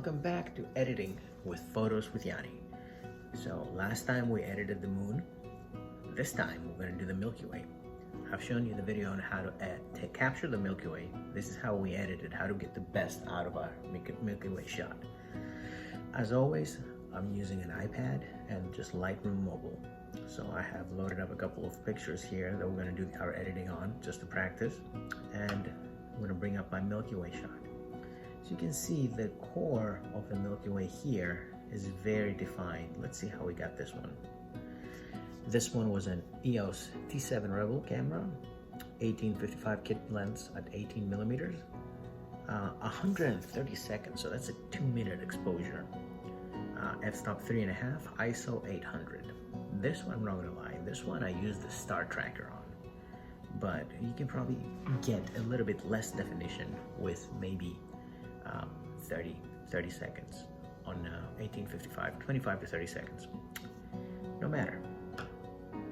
welcome back to Editing with Photos with Yanni. So last time we edited the moon. This time we're going to do the Milky Way. I've shown you the video on how to capture the Milky Way. This is how we edited, how to get the best out of our Milky Way shot. As always, I'm using an iPad and just Lightroom mobile. So I have loaded up a couple of pictures here that we're going to do our editing on just to practice. And I'm going to bring up my Milky Way shot. So you can see the core of the Milky Way here is very defined. Let's see how we got this one. This one was an EOS T7 Rebel camera, 1855 kit lens at 18 millimeters, 130 seconds, so that's a 2-minute exposure. F-stop 3.5, ISO 800. This one, I'm not gonna lie, this one I used the star tracker on, but you can probably get a little bit less definition with maybe 30 seconds on 1855, 25 to 30 seconds. No matter.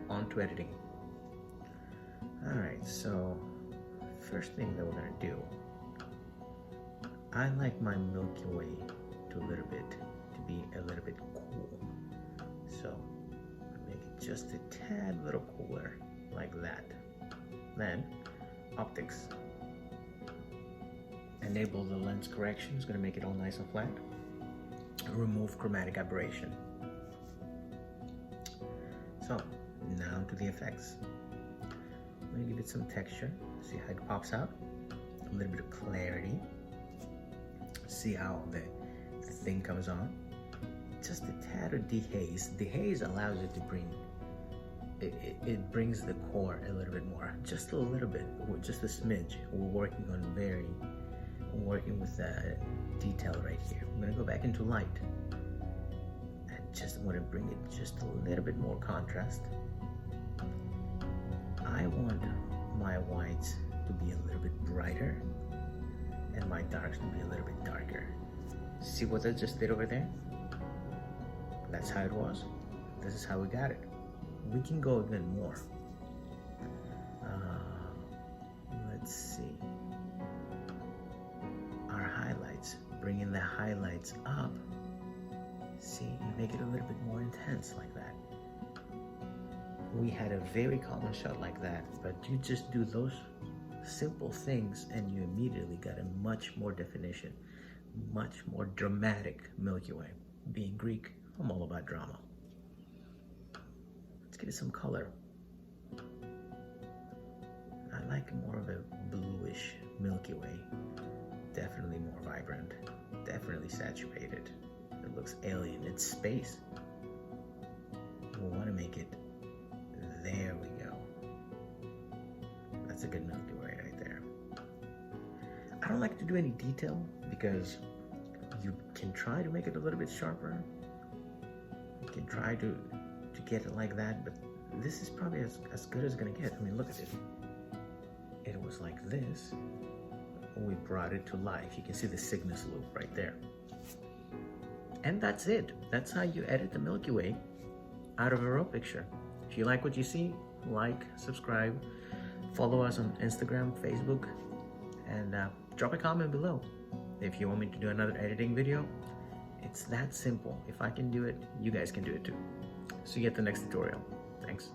On to editing. Alright, so first thing that we're gonna do, I like my Milky Way to be a little bit cool. So make it just a tad little cooler, like that. Then optics. Enable the lens correction, it's going to make it all nice and flat. Remove chromatic aberration. So now to the effects. I'm going to give it some texture, see how it pops out. A little bit of clarity. See how the thing comes on. Just a tad of dehaze. Dehaze allows it to bring, it brings the core a little bit more, just a little bit, just a smidge. We're working with detail right here. I'm gonna go back into light. I just want to bring it just a little bit more contrast. I want my whites to be a little bit brighter and my darks to be a little bit darker. See what I just did over there? That's how it was. This is how we got it. We can go even more. Let's see. Our highlights, bringing the highlights up. See, you make it a little bit more intense like that. We had a very common shot like that, but you just do those simple things and you immediately got a much more definition, much more dramatic Milky Way. Being Greek, I'm all about drama. Let's give it some color. I like more of a bluish Milky Way. Definitely more vibrant, definitely saturated. It looks alien, it's space. We want to make it, there we go. That's a good Milky Way right there. I don't like to do any detail because you can try to make it a little bit sharper. You can try to get it like that, but this is probably as good as it's gonna get. I mean, look at it. It was like this. We brought it to life. You can see the Cygnus loop right there. And that's it. That's how you edit the Milky Way out of a raw picture. If you like what you see, like, subscribe, follow us on Instagram, Facebook, and drop a comment below. If you want me to do another editing video, it's that simple. If I can do it, you guys can do it too. See you at the next tutorial. Thanks.